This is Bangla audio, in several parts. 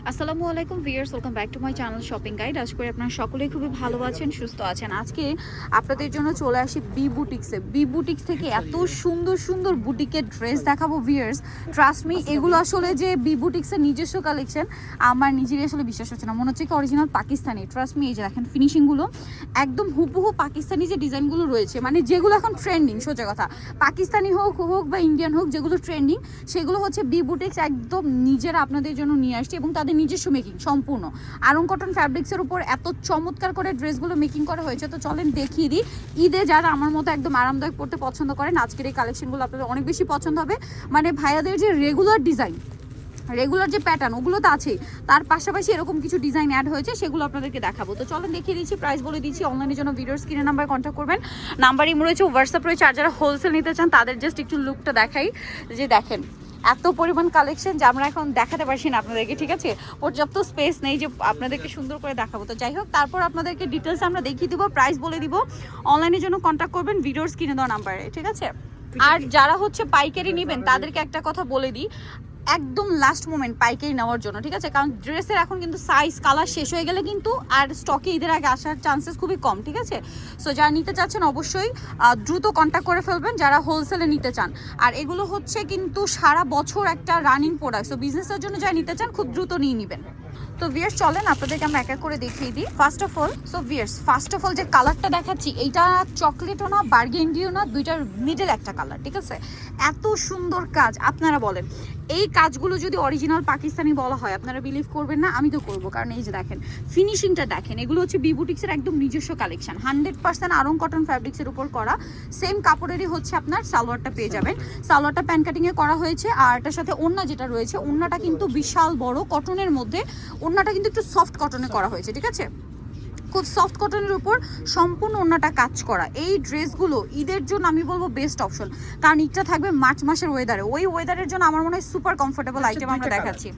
আসসালামু আলাইকুম viewers, welcome back to my channel shopping guide. আশা করি আপনারা সকলেই খুবই ভালো আছেন, সুস্থ আছেন। আজকে আপনাদের জন্য চলে আসি বি বুটিক্সে। বি বুটিক্স থেকে এত সুন্দর সুন্দর বুটিকের ড্রেস দেখাবো ভিউয়ার্স। ট্রাস্ট মি, এগুলো আসলে যে বি বুটিক্সের নিজস্ব কালেকশন, আমার নিজেরই আসলে বিশ্বাস হচ্ছে না, মনে হচ্ছে কি অরিজিনাল পাকিস্তানি। ট্রাস্ট মি, এই যে দেখেন ফিনিশিংগুলো একদম হুবহু পাকিস্তানি যে ডিজাইনগুলো রয়েছে, মানে যেগুলো এখন ট্রেন্ডিং, সোজা কথা, পাকিস্তানি হোক হোক বা ইন্ডিয়ান হোক, যেগুলো ট্রেন্ডিং সেগুলো হচ্ছে বি বুটিক্স একদম নিজেরা আপনাদের জন্য নিয়ে আসছে এবং তাদের নিজস্ব মেকিং সম্পূর্ণ আরং কটন ফ্যাব্রিক্সের উপর এত চমৎকার করে ড্রেসগুলো মেকিং করা হয়েছে। তো চলেন দেখিয়ে দিই। ঈদে যারা আমার মতো একদম আরামদায়ক পড়তে পছন্দ করেন, আজকের এই কালেকশনগুলো আপনাদের অনেক বেশি পছন্দ হবে। মানে ভাইয়াদের যে রেগুলার ডিজাইন, রেগুলার যে প্যাটার্ন, ওগুলো তো আছেই, তার পাশাপাশি এরকম কিছু ডিজাইন অ্যাড হয়েছে, সেগুলো আপনাদেরকে দেখাবো। তো চলেন দেখিয়ে দিচ্ছি, প্রাইস বলে দিচ্ছি। অনলাইনের জন্য ভিডিওর স্ক্রিনে নাম্বার কন্ট্যাক্ট করবেন, নাম্বার ইমো রয়েছে, হোয়াটসঅ্যাপ রয়েছে। আর যারা হোলসেল নিতে চান তাদের জাস্ট একটু লুকটা দেখাই, যে দেখেন এত পরিমাণ কালেকশন যে আমরা এখন দেখাতে পারছি না আপনাদেরকে, ঠিক আছে, পর্যাপ্ত স্পেস নেই যে আপনাদেরকে সুন্দর করে দেখাবো। তো যাই হোক, তারপর আপনাদেরকে ডিটেলস আমরা দেখিয়ে দিব, প্রাইস বলে দিব। অনলাইনের জন্য কন্ট্যাক্ট করবেন ভিডিওর স্ক্রিনে দেওয়া নাম্বারে, ঠিক আছে। আর যারা হচ্ছে পাইকারি নেবেন তাদেরকে একটা কথা বলে দিই, একদম লাস্ট মোমেন্ট পাইকারি নেওয়ার জন্য, ঠিক আছে, কারণ ড্রেসের এখন কিন্তু সাইজ কালার শেষ হয়ে গেলে কিন্তু আর স্টকে ঈদের আগে আসার চান্সেস খুবই কম, ঠিক আছে। সো যারা নিতে চাচ্ছেন অবশ্যই দ্রুত কন্ট্যাক্ট করে ফেলবেন যারা হোলসেলে নিতে চান। আর এগুলো হচ্ছে কিন্তু সারা বছর একটা রানিং প্রোডাক্ট, সো বিজনেসের জন্য যারা নিতে চান খুব দ্রুত নিয়ে নেবেন। তো ভিয়ার্স চলেন আপনাদেরকে আমরা এক এক করে দেখিয়ে দিই। ফার্স্ট অফ অল যে কালারটা দেখাচ্ছি, এইটা চকলেটও না বার্গেন্ডিও না, দুইটার মিডল একটা কালার, ঠিক আছে। এত সুন্দর কাজ, আপনারা বলেন এই কাজগুলো যদি অরিজিনাল পাকিস্তানি বলা হয় আপনারা বিলিভ করবেন না, আমি তো করবো। কারণ এই যে দেখেন ফিনিশিংটা দেখেন, এগুলো হচ্ছে বি বুটিক্সের একদম নিজস্ব কালেকশন, 100% আরং কটন ফ্যাব্রিক্সের উপর করা। সেম কাপড়েরই হচ্ছে আপনার সালোয়ারটা পেয়ে যাবেন। সালোয়ারটা প্যান কাটিংয়ে করা হয়েছে, আর এটার সাথে ওড়না যেটা রয়েছে, ওড়নাটা কিন্তু বিশাল বড় কটনের মধ্যে, ওড়নাটা কিন্তু একটু সফট কটনে করা হয়েছে, ঠিক আছে, খুব সফট কটনের উপর সম্পূর্ণ ওড়নাটা কাজ করা। এই ড্রেসগুলো ঈদের জন্য আমি বলবো বেস্ট অপশন, কারণ ঈদটা থাকবে মার্চ মাসের ওয়েদারে, ওই ওয়েদারের জন্য আমার মনে হয় সুপার কমফোর্টেবল আইটেম আমরা দেখাচ্ছি।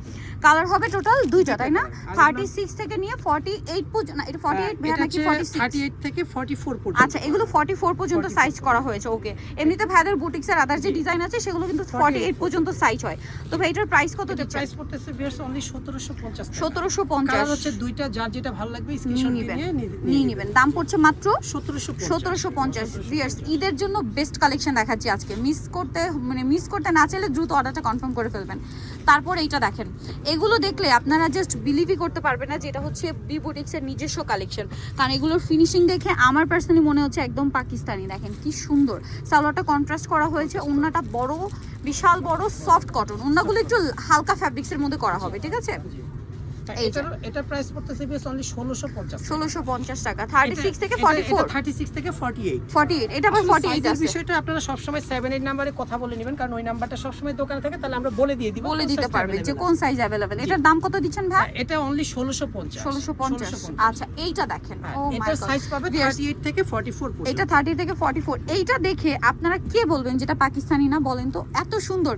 কালার হবে টোটাল দুইটা, তাই না? 36 থেকে নিয়ে 48 পর্যন্ত, না এটা 48 ভাইয়া নাকি 46? 38 থেকে 44 পর্যন্ত। আচ্ছা, এগুলো 44 পর্যন্ত সাইজ করা হয়েছে, ওকে। এমনিতে ভাইদের বুটিক্সের আদার যে ডিজাইন আছে সেগুলো কিন্তু 48 পর্যন্ত সাইজ হয়। তো ভাই এটার প্রাইস কত দিচ্ছেন? প্রাইস পড়তেছে ভিউয়ার্স অনলি 1750 টাকা। 1750। কালার হচ্ছে দুইটা, যার যেটা ভালো লাগবে স্ক্রিনশট নিয়ে নেবেন। দাম পড়ছে মাত্র 1750। ভিউয়ার্স ঈদের জন্য বেস্ট কালেকশন দেখাচ্ছি আজকে, মিস করতে না চাইলে দ্রুত অর্ডারটা কনফার্ম করে ফেলবেন। তারপর এইটা দেখেন, এগুলো দেখলে আপনারা জাস্ট বিলিভই করতে পারবেন না যে এটা হচ্ছে বি বুটিক্সের নিজস্ব কালেকশন, কারণ এগুলোর ফিনিশিং দেখে আমার পার্সোনালি মনে হচ্ছে একদম পাকিস্তানি। দেখেন কি সুন্দর, সালোয়ারটা কন্ট্রাস্ট করা হয়েছে, ওড়নাটা বড়, বিশাল বড় সফট কটন, ওড়নাগুলো একটু হালকা ফ্যাব্রিক্সের মধ্যে করা হবে, ঠিক আছে। এটা প্রাইস পড়তেছে বেশ অনলি 1650 টাকা। 36 থেকে 44, 36 থেকে 48, এটা আবার 48 আছে। বিষয়টা আপনারা সব সময় 78 নম্বরে কথা বলে নেবেন, কারণ ওই নাম্বারটা সব সময় দোকানে থাকে, তাহলে আমরা বলে দিতে পারবে যে কোন সাইজ अवेलेबल। এটার দাম কত দিচ্ছেন ভাই? এটা অনলি 1650। আচ্ছা, এইটা দেখেন, ও মাই এটা গড, সাইজ পাবে 38 থেকে 44 পর্যন্ত। এটা 30 থেকে 44। এইটা দেখে আপনারা কে বলবেন যেটা পাকিস্তানি না, বলেন তো? এত সুন্দর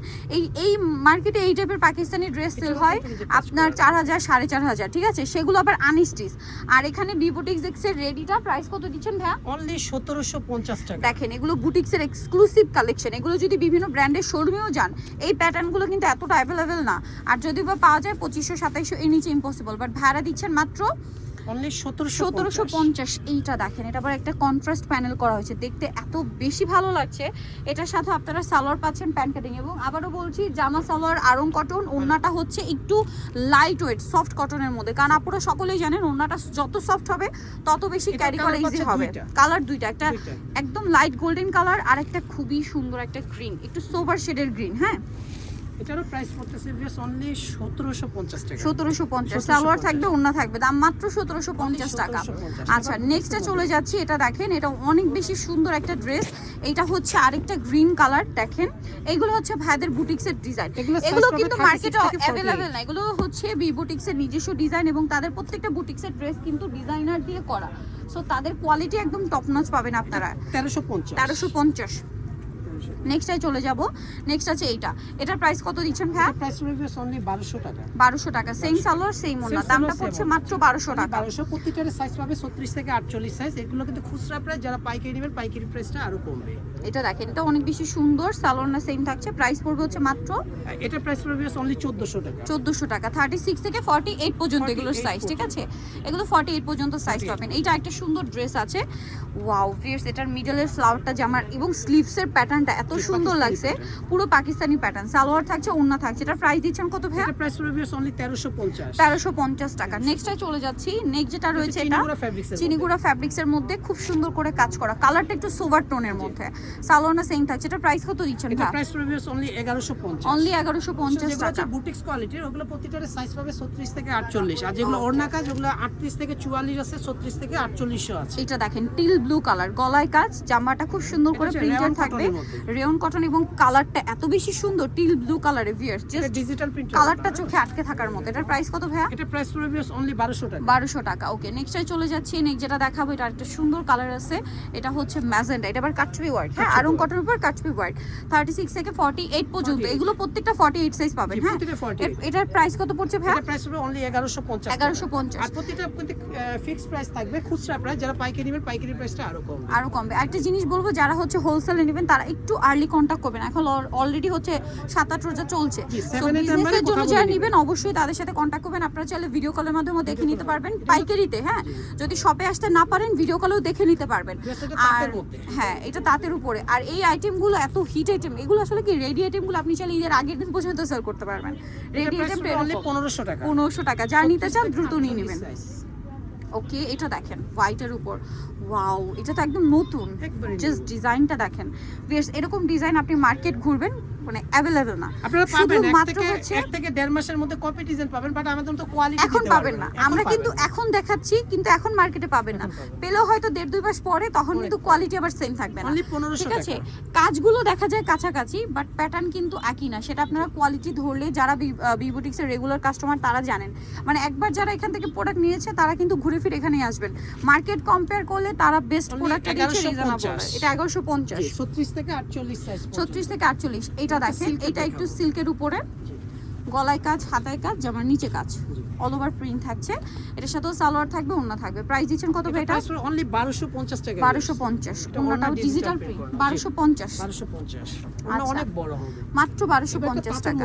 এই মার্কেটে এই টাইপের পাকিস্তানি ড্রেস সেল হয় আপনার 4000 4500, ঠিক আছে, সেগুলো আবার আনস্টিচ। আর এখানে বি বুটিক্সের রেডিটা প্রাইস কত দিচ্ছেন ভাই? অনলি 1750 টাকা। দেখেন এগুলো বুটিক্সের এক্সক্লুসিভ কালেকশন, এগুলো যদি বিভিন্ন ব্র্যান্ডের শোরুমেও যান এই প্যাটার্নগুলো কিন্তু এতটা অ্যাভেলেবেল না, আর যদি বা পাওয়া যায় 2500 2700 এর নিচে ইম্পসিবল, বাট ভাড়া দিচ্ছেন মাত্র অনলি 1750। এইটা দেখেন, এটা আবার একটা কন্ট্রাস্ট প্যানেল করা হয়েছে, দেখতে এত বেশি ভালো লাগছে। এটার সাথে আপনারা সালোয়ার পাচ্ছেন প্যান্ট কাটিং, এবং আবারও বলছি জামা সালোয়ার আরং কটন, ওড়নাটা হচ্ছে একটু লাইট ওয়েট সফট কটনের মধ্যে, কারণ আপনারা সকলেই জানেন ওড়নাটা যত সফট হবে তত বেশি ক্যারি করা ইজি হবে। কালার দুইটা, একটা একদম লাইট গোল্ডেন কালার আর একটা খুবই সুন্দর একটা গ্রিন, একটু সোভার শেডের গ্রিন। হ্যাঁ, এটারও প্রাইস পড়তেছে ভিউয়ার্স অনলি 1750 টাকা। 1750 সালোয়ার থাকবে, ওড়না থাকবে, দাম মাত্র 1750 টাকা। আচ্ছা, নেক্সটে চলে যাচ্ছি। এটা দেখেন, এটা অনেক বেশি সুন্দর একটা ড্রেস। এটা হচ্ছে আরেকটা গ্রিন কালার, দেখেন এগুলো হচ্ছে ভাইদের বুটিক্সের ডিজাইন, এগুলো কিন্তু মার্কেটে অ্যাভেলেবেল না, এগুলো হচ্ছে বি বুটিক্সের নিজস্ব ডিজাইন, এবং তাদের প্রত্যেকটা বুটিক্সের ড্রেস কিন্তু ডিজাইনার দিয়ে করা, সো তাদের কোয়ালিটি একদম টপ নচ পাবেন আপনারা। 1350। নেক্সটটাই চলে যাব। নেক্সট আছে এইটা, এটার প্রাইস কত দিচ্ছেন ভাইয়া? প্রাইস রিভিউস অনলি 1200 টাকা। 1200 টাকা, সেম সালোয়ার সেম ওন্না, দামটা পড়ছে মাত্র 1200 টাকা। 1200, প্রত্যেকটার সাইজ পাবে 36 থেকে 48 সাইজ। এগুলো কিন্তু খুচরা প্রাইস, যারা পাইকারি নেবেন পাইকারি প্রাইসটা আরো কমবে। এটা দেখেন, এটা অনেক বেশি সুন্দর, সালোয়ার না সেম থাকছে, প্রাইস পড়বে হচ্ছে মাত্র এটা প্রাইস রিভিউস অনলি 1400 টাকা। 1400 টাকা, 36 থেকে 48 পর্যন্ত এগুলোর সাইজ, ঠিক আছে? এগুলো 48 পর্যন্ত সাইজ পাবেন। এইটা একটা সুন্দর ড্রেস আছে, ওয়াও ভিউয়ার্স, এটার মিডলের ফ্লাওয়ারটা জামার এবং স্লিভসের প্যাটার্নটা এত সুন্দর লাগছে, পুরো পাকিস্তানি প্যাটার্ন। সালোয়ার থাকছে, ওন্না থাকছে। এটার প্রাইস দিচ্ছেন কত ভাইয়া? এটা প্রাইস রিভিউস অনলি 1350। 1350 টাকা। নেক্সটে চলে যাচ্ছি। নেক্সট যেটা রয়েছে এটা চিনিগুড়া ফ্যাব্রিক্সের মধ্যে খুব সুন্দর করে কাজ করা, কালারটা একটু সোভার টোনের মধ্যে, সালোয়ার না সেম থাকছে। এটা প্রাইস কত দিচ্ছেন এটা ভাইয়া? Price reviews only 1150। অনলি 1150 টাকা। বুটিক্স কোয়ালিটির, ওগুলো প্রতিটার সাইজ পাবে 36 থেকে 48। আর যেগুলো ওড়না কাজ, ওগুলো 38 থেকে 44 আছে, 36 থেকে 48 আছে। এটা দেখেন টিল ব্লু কালার, গলায় কাজ, জামাটা খুব সুন্দর করে প্রিন্টেড থাকবে, রেয়ন কটন, এবং কালারটা এত বেশি সুন্দর টিল ব্লু কালারে ভিউয়ার্স, জাস্ট ডিজিটাল প্রিন্ট, কালারটা চোখে আটকে থাকার মতো। এটার প্রাইস কত ভাইয়া? এটা প্রাইস রিভিউস অনলি 1200 টাকা। 1200 টাকা। ওকে, নেক্সটে চলে যাচ্ছি। নেক্সট যেটা দেখাবো, এটা একটা সুন্দর কালার আছে, এটা হচ্ছে ম্যাজেন্টা। এটা আবার কাটছবি ওয়ার্ক, হ্যাঁ, আরং কটনের উপর কাটছবি ওয়ার্ক, 36 থেকে 48 পর্যন্ত। এগুলো প্রত্যেকটা 48 সাইজ পাবেন, হ্যাঁ। এটার প্রাইস কত পড়ছে ভাইয়া? এটা প্রাইস হবে অনলি 1150। 1150। আর প্রতিটা কিন্তু ফিক্সড প্রাইস থাকবে, খুচরা প্রাইস, যারা পাইকারি নেবেন পাইকারি প্রাইসটা আরো কমবে। আরো কমবে। একটা জিনিস বলবো, যারা হচ্ছে হোলসেলে নেবেন তারা একটু আর্লি কন্টাক্ট করবেন। এখন অলরেডি হচ্ছে 7-8 রোজা চলছে, তো বিজনেসের জন্য যারা নেবেন অবশ্যই তাদের সাথে কন্টাক্ট করবেন। আপনারা চাইলে ভিডিও কলের মাধ্যমে দেখে নিতে পারবেন পাইকারিতে, হ্যাঁ। যদি শপে আসতে না পারেন, ভিডিও কলেও দেখে নিতে পারবেন। আর হ্যাঁ, এটা তাঁতের উপরে। আর এই আইটেমগুলো এত হিট আইটেম, এগুলো আসলে কি রেডি আইটেমগুলো আপনি চাইলে ঈদের আগের দিন পর্যন্ত সেল করতে পারবেন। রেডি আইটেম অনলি 1500 টাকা। 1500 টাকা, যারা নিতে চান দ্রুত নিয়ে নেবেন। ওকে, এটা দেখেন হোয়াইটের উপর, ওয়াও, এটা তো একদম নতুন, জাস্ট ডিজাইনটা দেখেন ভিউয়ার্স। এরকম ডিজাইন আপনি মার্কেট ঘুরবেন, মানে অ্যাভেলেবল না। আপনারা পাবেন মাত্র হচ্ছে 1 থেকে 1.5 মাসের মধ্যে কপি ডিজাইন পাবেন, বাট আমাদের তো কোয়ালিটি এখন পাবেন না। আমরা কিন্তু এখন দেখাচ্ছি, কিন্তু এখন মার্কেটে পাবেন না। পেলেও হয়তো 1.5-2 মাস পরে, তখন কিন্তু কোয়ালিটি আবার সেম থাকবে না। অনলি 1500 ঠিক টাকা। আছে, কাজগুলো দেখা যায় কাছাকাছি, বাট প্যাটার্ন কিন্তু একই না। সেটা আপনারা কোয়ালিটি ধরলে, যারা বি বুটিক্সের রেগুলার কাস্টমার তারা জানেন। মানে একবার যারা এখান থেকে প্রোডাক্ট নিয়েছে তারা কিন্তু ঘুরে ফিরে এখানেই আসবেন। মার্কেট কম্পেয়ার করলে তারা বেস্ট প্রোডাক্টটা দিচ্ছে রিজনেবল। এটা 1150। 36 থেকে 48 সাইজ। 36 থেকে 48। এটা দেখেন, এটা একটু সিল্কের উপরে, গলায় কাজ, হাতায় কাজ, জামার নিচে কাজ, অল ওভার প্রিন্ট থাকছে। এটার সাথেও সালোয়ার থাকবে, ওন্না থাকবে। প্রাইস দিচ্ছেন কত ভাই এটা? অনলি 1250 টাকা। 1250। ওন্নাটাও ডিজিটাল প্রিন্ট, 1250। 1250 ওন্না অনেক বড় হবে, মাত্র 1250 টাকা।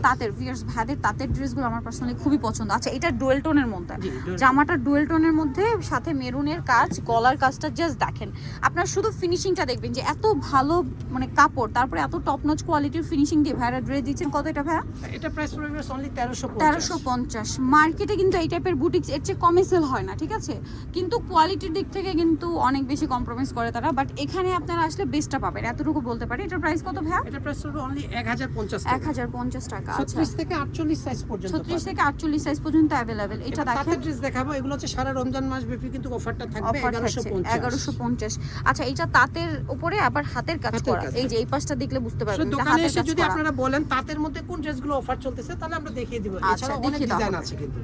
তাঁতের ভিউয়ার্স, ভাইদের তাঁতের ড্রেসগুলো আমার পার্সোনালি খুবই পছন্দ। আচ্ছা, এটা ডুয়েল টোনের মধ্যে, জামাটা ডুয়েল টোনের মধ্যে, সাথে মেরুনের কাজ, গলার কাজটা জাস্ট দেখেন। আপনারা শুধু ফিনিশিংটা দেখবেন যে এত ভালো, মানে কাপড়, তারপরে এত টপ নচ কোয়ালিটির ফিনিশিং দিয়ে ভাইরা ড্রেস দিচ্ছেন। কত এটা ভাইয়া? এটা প্রাইস পড়বে অনলি 1350। 1350। মার্কেটে কিন্তু এই টাইপের বুটিক্স এর চেয়ে কমে সেল হয় না, ঠিক আছে? কিন্তু কোয়ালিটির দিক থেকে কিন্তু অনেক বেশি কম্প্রোমাইজ করে তারা, বাট এখানে আপনারা আসলে বেস্টটা পাবেন, এতটুকু বলতে পারি। এটার প্রাইস কত ভাইয়া? এটা প্রাইস পড়বে অনলি 1050 টাকা। 1050 টাকা। আচ্ছা, 36 থেকে 48 সাইজ পর্যন্ত। 36 থেকে 48 সাইজ পর্যন্ত अवेलेबल। এটা দেখেন, তাতে ড্রেস দেখাবো, এগুলো হচ্ছে সারা রমজান মাস ব্যাপী কিন্তু অফারটা থাকবে 1150। 1150। আচ্ছা, এটা তাঁতের উপরে আবার হাতের কাজ করা। এই যে এই পাশটা দেখলে বুঝতে পারবেন এটা দোকানে হাতের এসে কাজ যদি করা। আপনারা বলেন তাঁতের মধ্যে কোন ড্রেসগুলো অফার চলতেছে, তাহলে আমরা দেখিয়ে দিব। আচ্ছা, এছাড়া অনেক দেখিয়ে দাও। ডিজাইন আছে কিন্তু।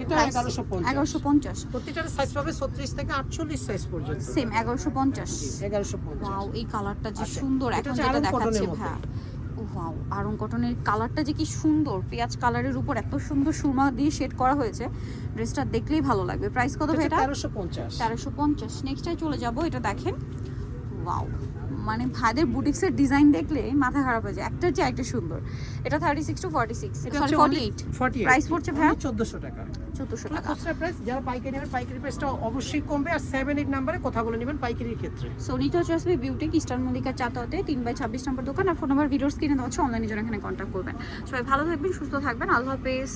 এটা 1150। 1150। প্রত্যেকটার সাইজ পাবে 36 থেকে 48 সাইজ পর্যন্ত। সেম 1150। 1150। ওয়াও, এই কালারটা যে সুন্দর, এখন যেটা দেখাচ্ছে ভাই, ওয়াও, আরং কটনের কালারটা যে কি সুন্দর, পেঁয়াজ কালারের উপর এত সুন্দর সুরমা দিয়ে শেড করা হয়েছে, ড্রেসটা দেখলেই ভালো লাগবে। প্রাইস কত ভাই এটা? 1350। 1350। নেক্সটে চলে যাব। এটা দেখেন, ওয়াও, মানে ভাইদের বুটিক্সের ডিজাইন দেখলে মাথা খারাপ হয়ে যায়, একটার চেয়ে একটা সুন্দর। এটা 36 to 46, সরি 48। প্রাইস পড়ছে ভাই 1400 টাকা। 1400 টাকা। খুচরা প্রাইস, যারা পাইকারি নেবেন পাইকারি প্রাইসটা অবশ্যই কমবে। আর 7-8 নম্বরে কথা বলে নেবেন পাইকারির ক্ষেত্রে। সোনিটো চসবি বিউটিক, ইস্টার্ন মল্লিকার চাতাতে 3/26 নম্বর দোকান। আর ফোন নাম্বার ভিডিওর স্ক্রিনে দেওয়া আছে, অনলাইনে জন্য এখানে কন্ট্যাক্ট করবেন। সবাই ভালো থাকবেন, সুস্থ থাকবেন, আল্লাহ হাফেজ।